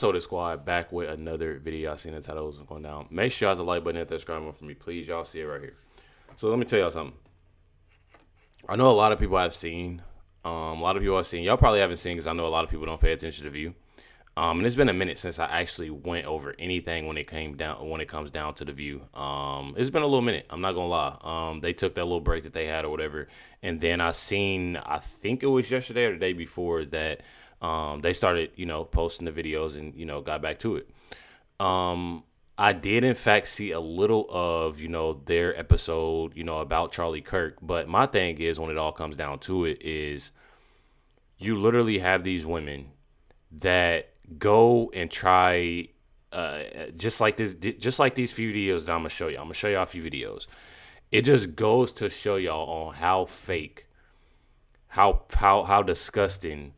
What's up, the squad? Back with another video. I seen the title was going down. Make sure you hit the like button, hit that subscribe button for me, please. Y'all see it right here. So let me tell y'all something. I know a lot of people have seen. A lot of people have seen. Y'all probably haven't seen because I know a lot of people don't pay attention to the View. And it's been a minute since I actually went over anything when it comes down to the View. It's been a little minute. I'm not gonna lie. They took that little break that they had or whatever, and then I think it was yesterday or the day before that they started, posting the videos and got back to it. I did in fact see a little of their episode about Charlie Kirk, but my thing is when it all comes down to it is you literally have these women that go and try just like these few videos that I'm gonna show you. I'm gonna show y'all a few videos. It just goes to show y'all on how fake, how disgusting,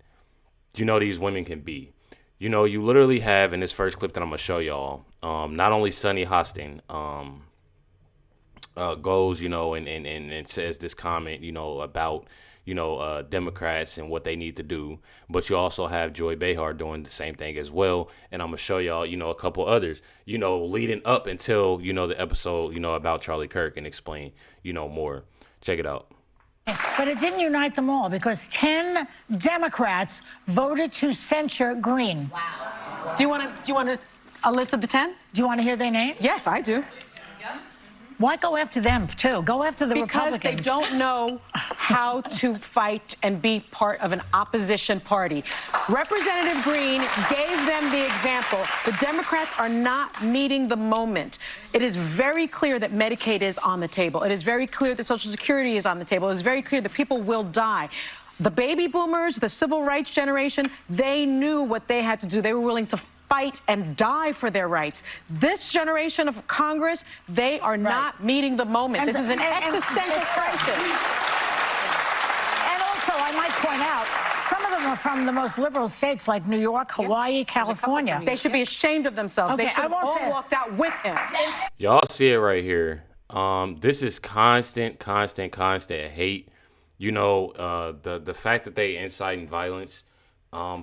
these women can be. You literally have in this first clip that I'm gonna show y'all, not only Sunny Hostin goes, and says this comment, about Democrats and what they need to do, but you also have Joy Behar doing the same thing as well. And I'm gonna show y'all, a couple others, leading up until the episode, about Charlie Kirk and explain, more. Check it out. But it didn't unite them all because 10 Democrats voted to censure Green. Wow. Do you want a list of the 10? Do you want to hear their names? Yes, I do. Yeah. Why go after them, too? Go after the Republicans. Because they don't know how to fight and be part of an opposition party. Representative Green gave them the example. The Democrats are not meeting the moment. It is very clear that Medicaid is on the table. It is very clear that Social Security is on the table. It is very clear that people will die. The baby boomers, the civil rights generation, they knew what they had to do. They were willing to fight and die for their rights. This generation of Congress, they are not meeting the moment. This is an existential crisis. And also, I might point out, some of them are from the most liberal states like New York, Hawaii, California. They should be ashamed of themselves. Okay, they should have all walked out with him. Y'all see it right here. This is constant hate. The fact that they inciting violence.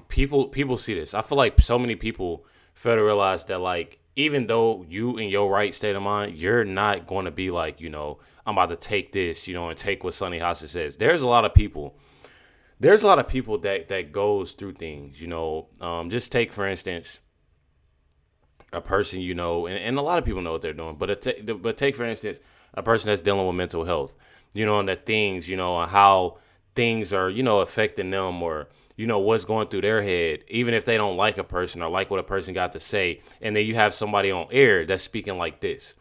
People see this. I feel like so many people fail to realize that, like, even though you in your right state of mind, you're not going to be like, I'm about to take this, and take what Sunny Hostin says. There's a lot of people that goes through things, just take, for instance, a person, and a lot of people know what they're doing, but take, for instance, a person that's dealing with mental health, and the things, and how things are, affecting them, or what's going through their head, even if they don't like a person or like what a person got to say. And then you have somebody on air that's speaking like this,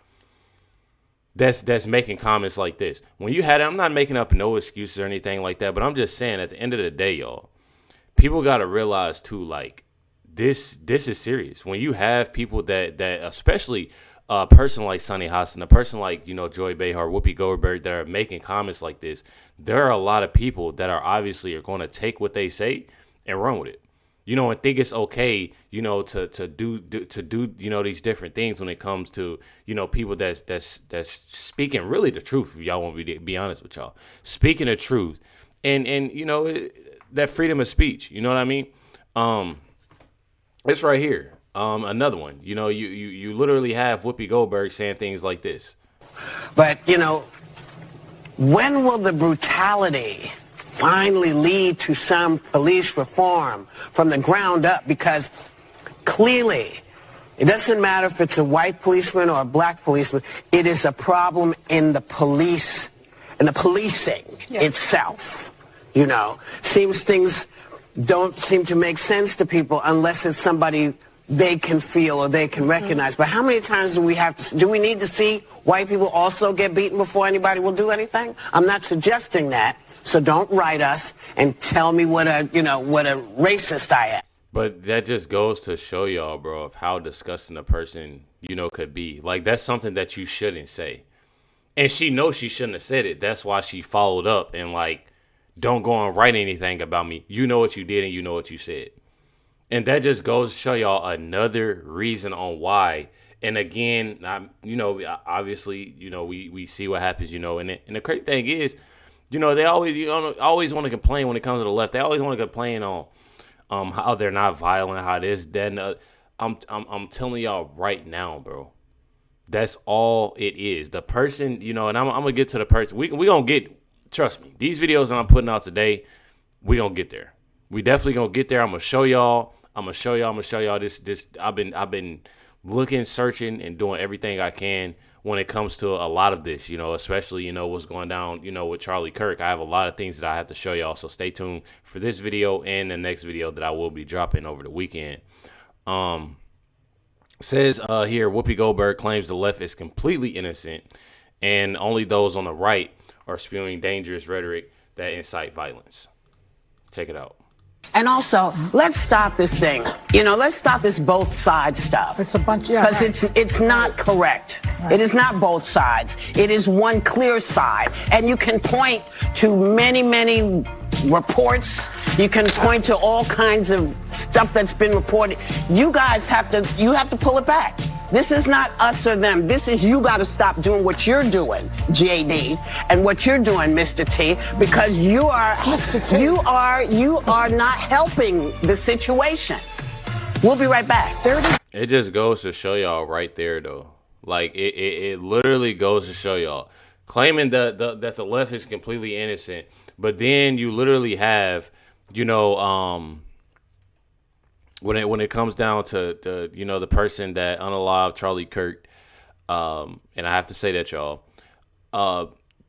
that's making comments like this. When you had it, I'm not making up no excuses or anything like that, but I'm just saying at the end of the day, y'all, people got to realize too, like, this is serious. When you have people that especially a person like Sunny Hostin, a person like, Joy Behar, Whoopi Goldberg, that are making comments like this, there are a lot of people that are going to take what they say and run with it, and think it's okay, to do these different things when it comes to, people that's speaking really the truth. If y'all want me to be honest with y'all, speaking the truth, and that freedom of speech, you know what I mean? It's right here. Another one, you literally have Whoopi Goldberg saying things like this. But, when will the brutality finally lead to some police reform from the ground up? Because clearly, it doesn't matter if it's a white policeman or a black policeman. It is a problem in the police, in the policing itself. Seems things don't seem to make sense to people unless it's somebody they can feel or they can recognize. But how many times do we need to see white people also get beaten before anybody will do anything? I'm not suggesting that, so don't write us and tell me what a racist I am. But that just goes to show y'all, bro, of how disgusting a person, could be. Like, that's something that you shouldn't say. And she knows she shouldn't have said it. That's why she followed up and, like, don't go and write anything about me. You know what you did and you know what you said. And that just goes to show y'all another reason on why. And again, obviously, we see what happens, and the crazy thing is, they always want to complain when it comes to the left. They always want to complain on how they're not violent, how this, that, and I'm telling y'all right now, bro. That's all it is. The person, you know, and I'm gonna get to the person. We gonna get. Trust me. These videos that I'm putting out today, we gonna get there. We definitely gonna get there. I'm gonna show y'all. I'm gonna show y'all this. I've been looking, searching, and doing everything I can when it comes to a lot of this, you know, especially, you know, what's going down, you know, with Charlie Kirk. I have a lot of things that I have to show y'all. So stay tuned for this video and the next video that I will be dropping over the weekend. Says here, Whoopi Goldberg claims the left is completely innocent and only those on the right are spewing dangerous rhetoric that incite violence. Check it out. And also, let's stop this thing. You know, let's stop this both sides stuff. It's a bunch, yeah. Because it's not correct. Right. It is not both sides. It is one clear side. And you can point to many, many reports. You can point to all kinds of stuff that's been reported. You guys have to pull it back. This is not us or them. This is you got to stop doing what you're doing, JD, and what you're doing, Mr. T, because you are not helping the situation. We'll be right back. It just goes to show y'all right there, though. Like it literally goes to show y'all claiming that the left is completely innocent, but then you literally have, you know, when it comes down to you know, the person that unalived Charlie Kirk, and I have to say that, y'all,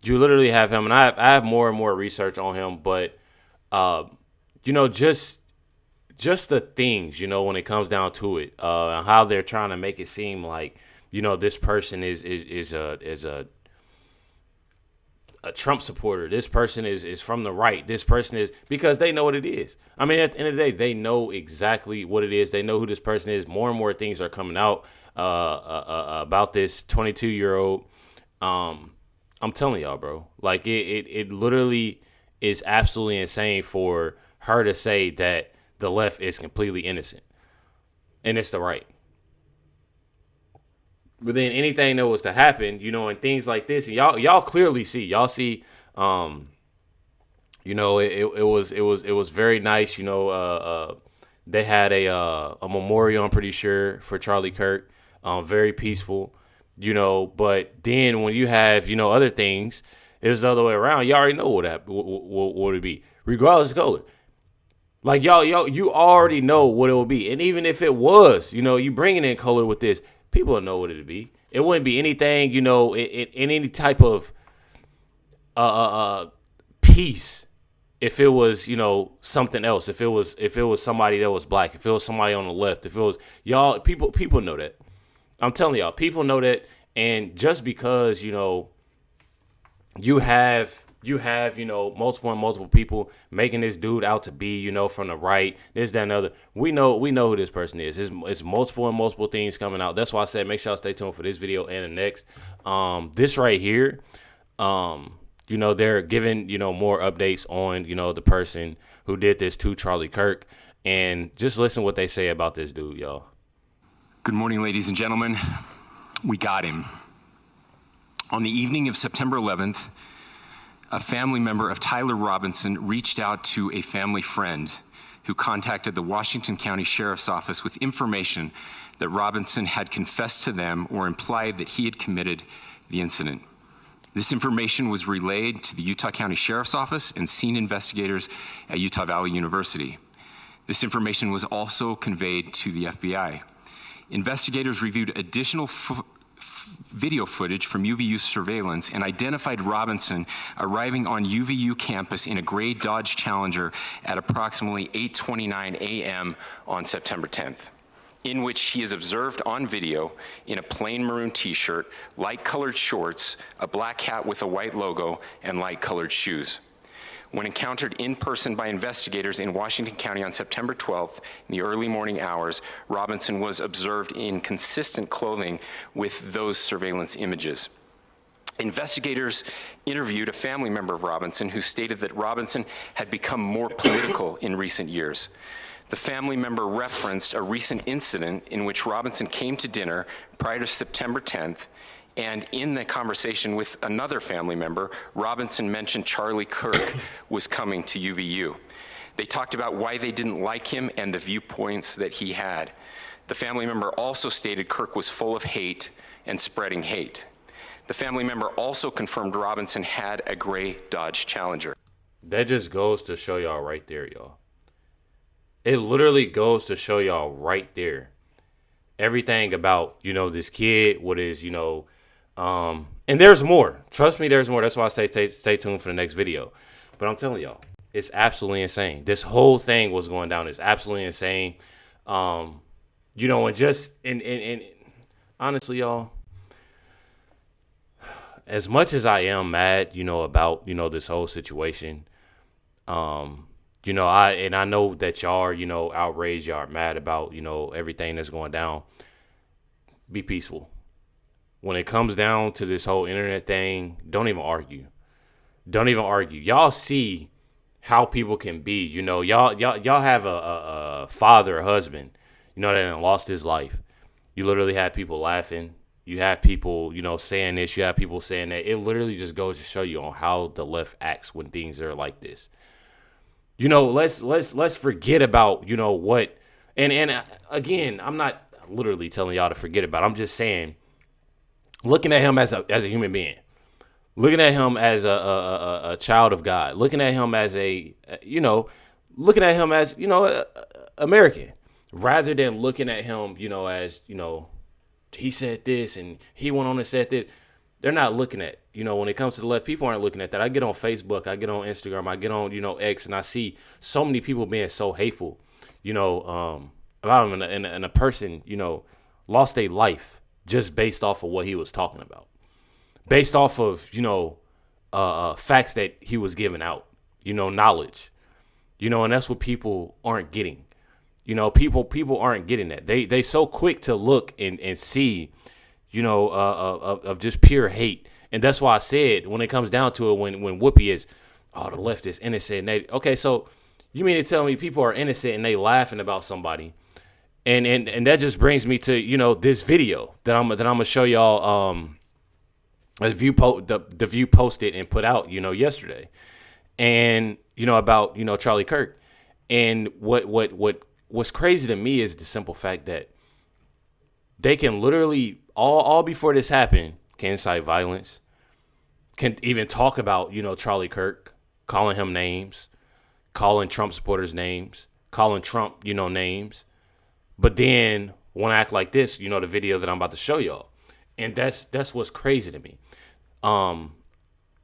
you literally have him, and I have more and more research on him, but you know, just the things, you know, when it comes down to it, how they're trying to make it seem like, you know, this person is a Trump supporter. This person is from the right. This person is, because they know what it is. I mean, at the end of the day, they know exactly what it is. They know who this person is. More and more things are coming out about this 22-year-old. I'm telling y'all, bro. Like it literally is absolutely insane for her to say that the left is completely innocent, and it's the right. But then anything that was to happen, you know, and things like this, and y'all clearly see, you know, it was very nice. You know, they had a memorial, I'm pretty sure, for Charlie Kirk, very peaceful, you know. But then when you have, you know, other things, it was the other way around. You already know what it be, regardless of color. Like you already know what it will be, and even if it was, you know, you bringing in color with this, people will know what it would be. It wouldn't be anything, you know, in any type of peace if it was, you know, something else. If it was somebody that was black, if it was somebody on the left, if it was y'all, people know that. I'm telling y'all, people know that. And just because, you know, you have, you know, multiple people making this dude out to be, you know, from the right, this, that, and other. We know who this person is. It's multiple things coming out. That's why I said make sure y'all stay tuned for this video and the next. This right here, you know, they're giving, you know, more updates on, you know, the person who did this to Charlie Kirk. And just listen what they say about this dude, y'all. Good morning, ladies and gentlemen. We got him. On the evening of September 11th, a family member of Tyler Robinson reached out to a family friend who contacted the Washington County Sheriff's Office with information that Robinson had confessed to them or implied that he had committed the incident. This information was relayed to the Utah County Sheriff's Office and scene investigators at Utah Valley University. This information was also conveyed to the FBI. Investigators reviewed additional video footage from UVU surveillance and identified Robinson arriving on UVU campus in a gray Dodge Challenger at approximately 8:29 a.m. on September 10th, in which he is observed on video in a plain maroon t-shirt, light-colored shorts, a black hat with a white logo, and light-colored shoes. When encountered in person by investigators in Washington County on September 12th, in the early morning hours, Robinson was observed in consistent clothing with those surveillance images. Investigators interviewed a family member of Robinson who stated that Robinson had become more political in recent years. The family member referenced a recent incident in which Robinson came to dinner prior to September 10th, and in the conversation with another family member, Robinson mentioned Charlie Kirk was coming to UVU. They talked about why they didn't like him and the viewpoints that he had. The family member also stated Kirk was full of hate and spreading hate. The family member also confirmed Robinson had a gray Dodge Challenger. That just goes to show y'all right there, y'all. It literally goes to show y'all right there. Everything about, you know, this kid, what is, you know, and there's more. Trust me, there's more. That's why I say stay tuned for the next video. But I'm telling y'all, it's absolutely insane. This whole thing was going down. It's absolutely insane. You know, and just, and honestly, y'all, as much as I am mad, you know, about, you know, this whole situation, you know, I know that y'all are, you know, outraged, y'all are mad about, you know, everything that's going down. Be peaceful. When it comes down to this whole internet thing, don't even argue. Don't even argue. Y'all see how people can be. You know, y'all have a father, a husband, you know, that lost his life. You literally have people laughing. You have people, you know, saying this. You have people saying that. It literally just goes to show you on how the left acts when things are like this. You know, let's forget about, you know, what, and again, I'm not literally telling y'all to forget about it. I'm just saying, looking at him as a human being, looking at him as a child of God, looking at him as looking at him as, you know, American, rather than looking at him, you know, as, you know, he said this and he went on and said that. They're not looking at, you know, when it comes to the left, people aren't looking at that. I get on Facebook, I get on Instagram, I get on, you know, X, and I see so many people being so hateful, you know, about him, and a person, you know, lost their life just based off of what he was talking about, based off of, you know, facts that he was giving out, you know, knowledge, you know, and that's what people aren't getting. You know, people aren't getting that. They so quick to look and see, you know, of just pure hate. And that's why I said, when it comes down to it, when Whoopi is, oh, the left is innocent. Okay, so you mean to tell me people are innocent and they laughing about somebody? And that just brings me to, you know, this video that I'm gonna show y'all. The View posted and put out, you know, yesterday, and you know, about, you know, Charlie Kirk. And what's crazy to me is the simple fact that they can literally all before this happened can incite violence, can even talk about, you know, Charlie Kirk, calling him names, calling Trump supporters names, calling Trump, you know, names, but then want to act like this, you know, the video that I'm about to show y'all. And that's what's crazy to me.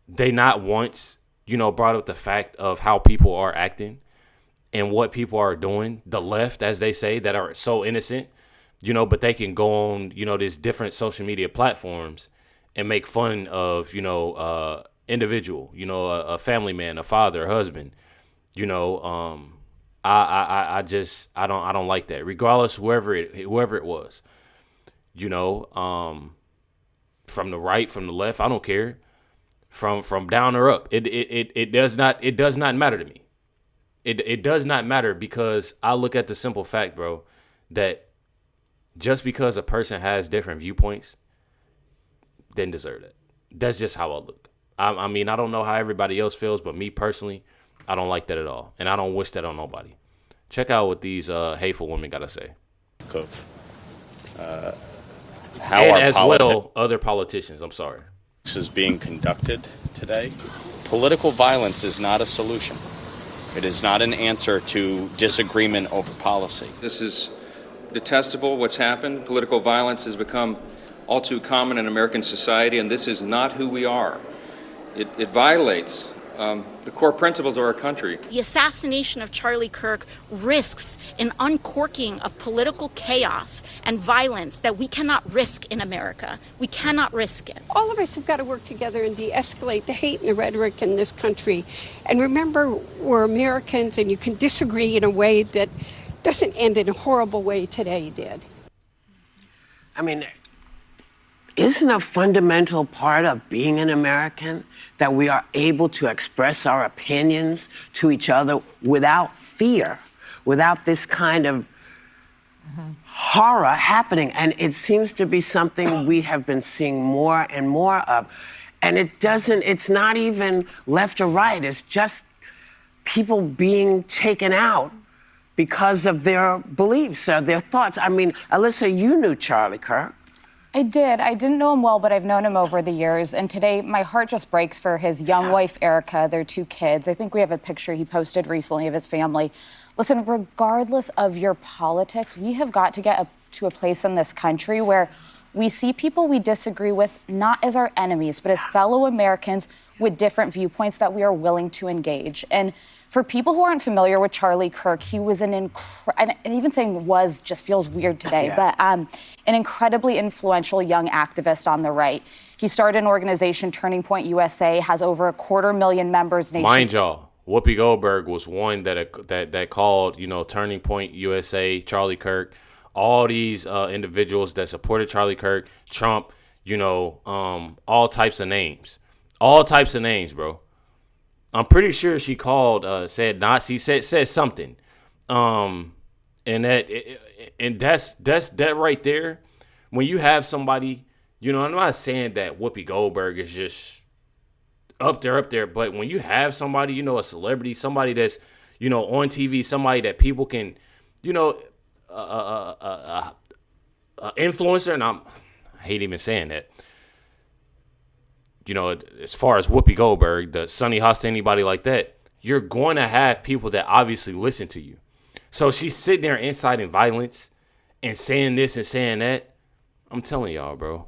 They not once, you know, brought up the fact of how people are acting and what people are doing, the left, as they say, that are so innocent, you know, but they can go on, you know, these different social media platforms and make fun of, you know, individual, you know, a family man, a father, a husband, you know. I don't like that, regardless whoever it was, you know, from the right, from the left, I don't care, from down or up. It does not matter to me. It does not matter, because I look at the simple fact, bro, that just because a person has different viewpoints, didn't deserve it. That's just how I look. I mean, I don't know how everybody else feels, but me personally, I don't like that at all. And I don't wish that on nobody. Check out what these hateful women got to say. How and our as well, other politicians. I'm sorry. Is being conducted today. Political violence is not a solution. It is not an answer to disagreement over policy. This is detestable, what's happened. Political violence has become all too common in American society, and this is not who we are. It violates the core principles of our country. The assassination of Charlie Kirk risks an uncorking of political chaos and violence that we cannot risk in America. We cannot risk it. All of us have got to work together and de-escalate the hate and the rhetoric in this country. And remember, we're Americans, and you can disagree in a way that doesn't end in a horrible way today did. I mean, isn't a fundamental part of being an American that we are able to express our opinions to each other without fear, without this kind of horror happening? And it seems to be something we have been seeing more and more of. And it's not even left or right. It's just people being taken out because of their beliefs or their thoughts. I mean, Alyssa, you knew Charlie Kirk. I did. I didn't know him well, but I've known him over the years. And today, my heart just breaks for his young wife, Erica, their 2 kids. I think we have a picture he posted recently of his family. Listen, regardless of your politics, we have got to get to a place in this country where we see people we disagree with not as our enemies, but as fellow Americans with different viewpoints that we are willing to engage. And for people who aren't familiar with Charlie Kirk, he was and even saying was just feels weird today, but an incredibly influential young activist on the right. He started an organization, Turning Point USA, has over 250,000 members nationwide. Mind y'all, Whoopi Goldberg was one that called, Turning Point USA, Charlie Kirk, all these individuals that supported Charlie Kirk, Trump, all types of names. All types of names, bro. I'm pretty sure she called, said Nazi, said something, and that's that right there. When you have somebody, I'm not saying that Whoopi Goldberg is just up there, but when you have somebody, a celebrity, somebody that's, on TV, somebody that people can, influencer, and I hate even saying that. As far as Whoopi Goldberg, the Sonny Hostin, anybody like that, you're going to have people that obviously listen to you. So she's sitting there inciting violence and saying this and saying that. I'm telling y'all, bro.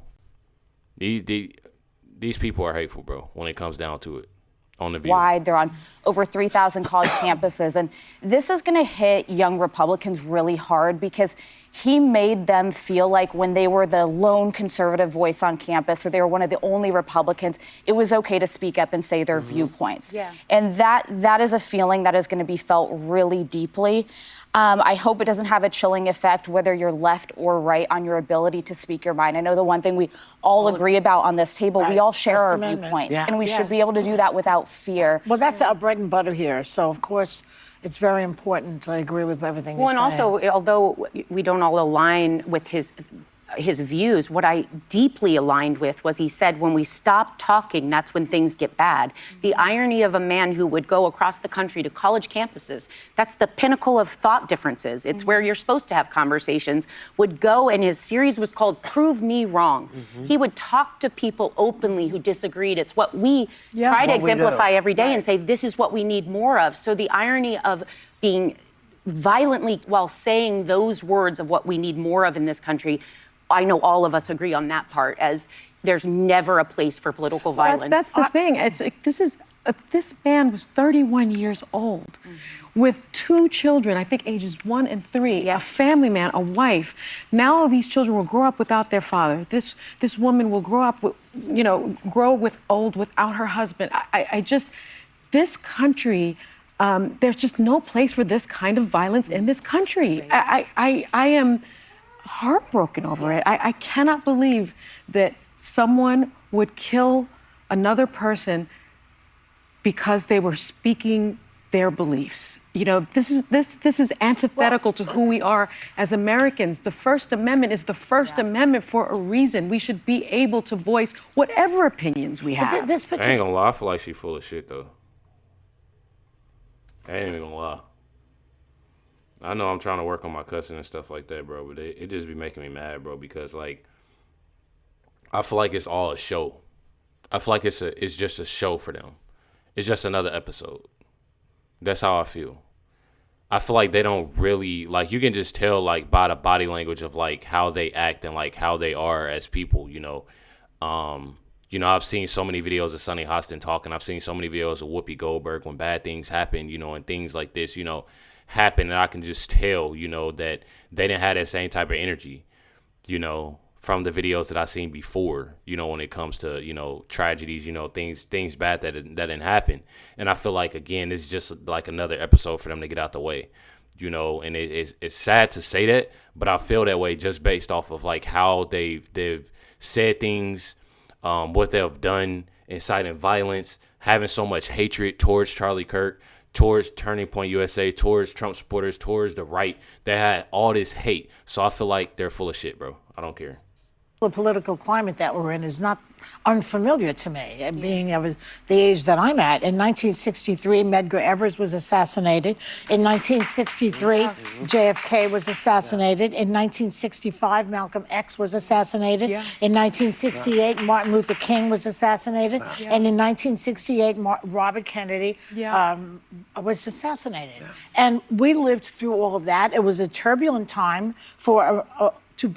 These people are hateful, bro, when it comes down to it. On the View. They're on over 3,000 college campuses. And this is going to hit young Republicans really hard because he made them feel like when they were the lone conservative voice on campus, or they were one of the only Republicans, it was okay to speak up and say their viewpoints. Yeah. And that is a feeling that is going to be felt really deeply. I hope it doesn't have a chilling effect, whether you're left or right, on your ability to speak your mind. I know the one thing we all agree about on this table, we all share our viewpoints, and we should be able to do that without fear. Well, that's our bread and butter here. So, of course, it's very important. I agree with everything you're saying. Well, and also, although we don't all align with his views, what I deeply aligned with was he said, when we stop talking, that's when things get bad. The irony of a man who would go across the country to college campuses, that's the pinnacle of thought differences. It's where you're supposed to have conversations, would go, and his series was called Prove Me Wrong. He would talk to people openly who disagreed. It's what we try to exemplify every day and say, this is what we need more of. So the irony of being violently, while saying those words of what we need more of in this country, I know all of us agree on that part, as there's never a place for political violence. That's the thing. It's this man was 31 years old with 2 children, I think ages 1 and 3, a family man, a wife. Now these children will grow up without their father. This woman will grow up with, old without her husband. This country, there's just no place for this kind of violence in this country. I am heartbroken over it. I cannot believe that someone would kill another person because they were speaking their beliefs. This is antithetical to who we are as Americans. The First Amendment is the First Amendment for a reason. We should be able to voice whatever opinions we have. I ain't gonna lie, I feel like she's full of shit, though. I ain't even gonna lie. I know I'm trying to work on my cussing and stuff like that, bro, but it just be making me mad, bro, because, like, I feel like it's all a show. I feel like it's just a show for them. It's just another episode. That's how I feel. I feel like they don't really, like, you can just tell, like, by the body language of, like, how they act and, like, how they are as people, I've seen so many videos of Sonny Hostin talking. I've seen so many videos of Whoopi Goldberg when bad things happen, and things like this, happen, and I can just tell, that they didn't have that same type of energy, from the videos that I've seen before, when it comes to, tragedies, things bad that didn't happen. And I feel like, again, it's just like another episode for them to get out the way, and it's sad to say that, but I feel that way just based off of, like, how they've said things, what they've done, inciting violence, having so much hatred towards Charlie Kirk, towards Turning Point USA, towards Trump supporters, towards the right. They had all this hate. So I feel like they're full of shit, bro. I don't care. The political climate that we're in is not unfamiliar to me, being of the age that I'm at. In 1963, Medgar Evers was assassinated. In 1963, JFK was assassinated. In 1965, Malcolm X was assassinated. In 1968, Martin Luther King was assassinated. And in 1968, Robert Kennedy was assassinated. And we lived through all of that. It was a turbulent time for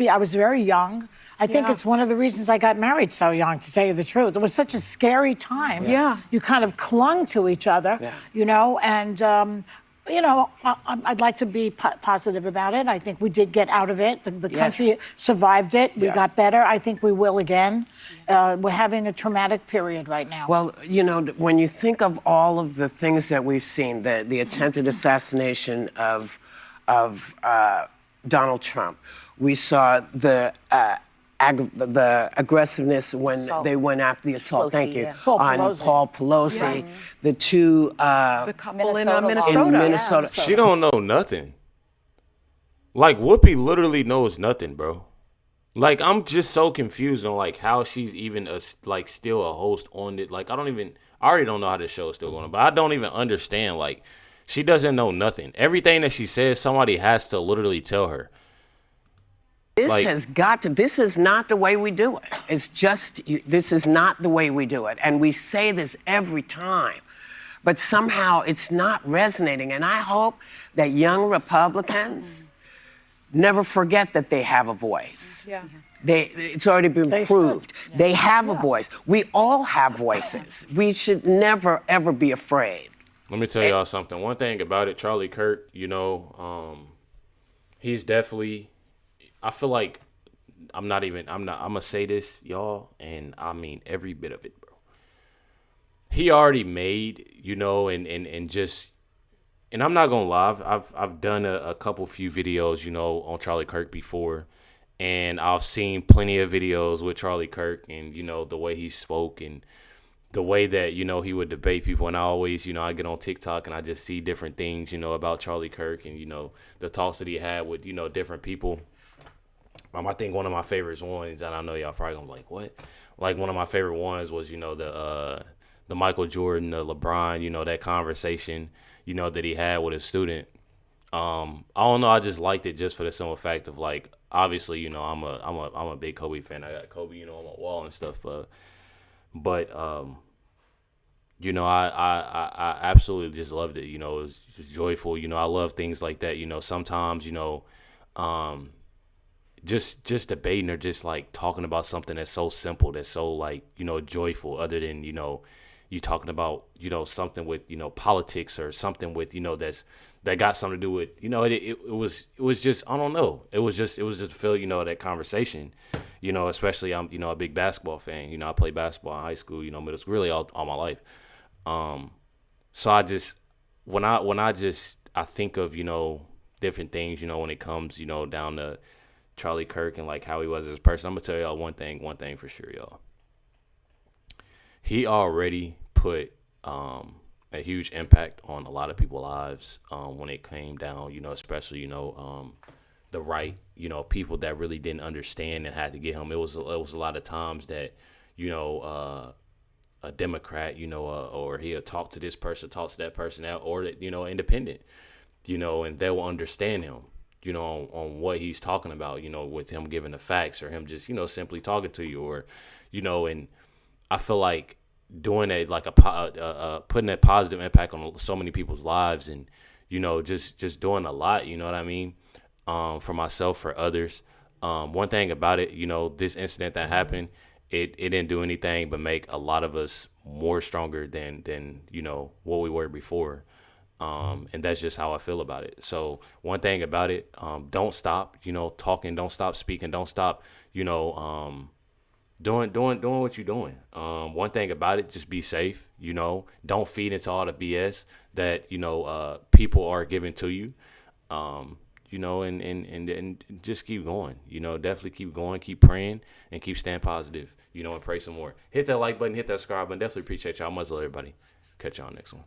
I was very young. I think it's one of the reasons I got married so young, to tell you the truth. It was such a scary time. You kind of clung to each other, you know, and, you know, I'd like to be positive about it. I think we did get out of it. The country survived it. We got better. I think we will again. We're having a traumatic period right now. Well, you know, when you think of all of the things that we've seen, the attempted assassination of Donald Trump, we saw the aggressiveness when they went after the assault. Thank you. Paul on Pelosi. Paul Pelosi, the two The couple in Minnesota. in Minnesota. She don't know nothing. Like, Whoopi literally knows nothing, bro. Like, I'm just so confused on like how she's even still a host on it. Like, I already don't know how this show is still going on, but I don't even understand. Like, she doesn't know nothing. Everything that she says, somebody has to literally tell her. This is not the way we do it. It's just, this is not the way we do it. And we say this every time, but somehow it's not resonating. And I hope that young Republicans never forget that they have a voice. It's already been proved. They have a voice. We all have voices. We should never, ever be afraid. Let me tell y'all something. One thing about it, Charlie Kirk, you know, he's definitely, I feel like I'm gonna say this, y'all, and I mean every bit of it, bro. He already made, you know, and I'm not gonna lie, I've done a few videos, you know, on Charlie Kirk before, and I've seen plenty of videos with Charlie Kirk, and you know the way he spoke and the way that, you know, he would debate people. And I always, you know, I get on TikTok and I just see different things, you know, about Charlie Kirk and, you know, the talks that he had with, you know, different people. I think one of my favorites ones, and I know y'all probably gonna be like, what? Like, one of my favorite ones was, you know, the Michael Jordan, the LeBron, you know, that conversation, you know, that he had with his student. I don't know, I just liked it just for the simple fact of, like, obviously, you know, I'm a big Kobe fan. I got Kobe, you know, on my wall and stuff, but you know, I absolutely just loved it. You know, it was just joyful. You know, I love things like that. You know, sometimes, you know, just debating or just like talking about something that's so simple, that's so like, you know, joyful, other than, you know, you talking about, you know, something with, you know, politics or something with, you know, that got something to do with, you know, it was just, I don't know. It was just to feel, you know, that conversation, you know, especially I'm, you know, a big basketball fan. You know, I played basketball in high school, you know, middle school, really all my life. So I just, when I think of, you know, different things, you know, when it comes, you know, down to Charlie Kirk and like how he was as a person, I'm gonna tell y'all one thing for sure, y'all. He already put a huge impact on a lot of people's lives when it came down, you know, especially, you know, the right, you know, people that really didn't understand and had to get him. It was a lot of times that, you know, a Democrat, you know, or he'll talk to this person, talk to that person, or, you know, independent, you know, and they will understand him, you know, on what he's talking about, you know, with him giving the facts or him just, you know, simply talking to you, or, you know, and I feel like doing a, like putting that positive impact on so many people's lives, and, you know, just doing a lot, you know what I mean? For myself, for others. One thing about it, you know, this incident that happened, it didn't do anything but make a lot of us more stronger than you know, what we were before. And that's just how I feel about it. So one thing about it, don't stop, you know, talking, don't stop speaking, don't stop, you know, doing what you're doing. One thing about it, just be safe, you know, don't feed into all the BS that, you know, people are giving to you. You know, and just keep going, you know, definitely keep going, keep praying, and keep staying positive, you know, and pray some more. Hit that like button, hit that subscribe button. Definitely appreciate y'all. Much love, everybody. Catch y'all next one.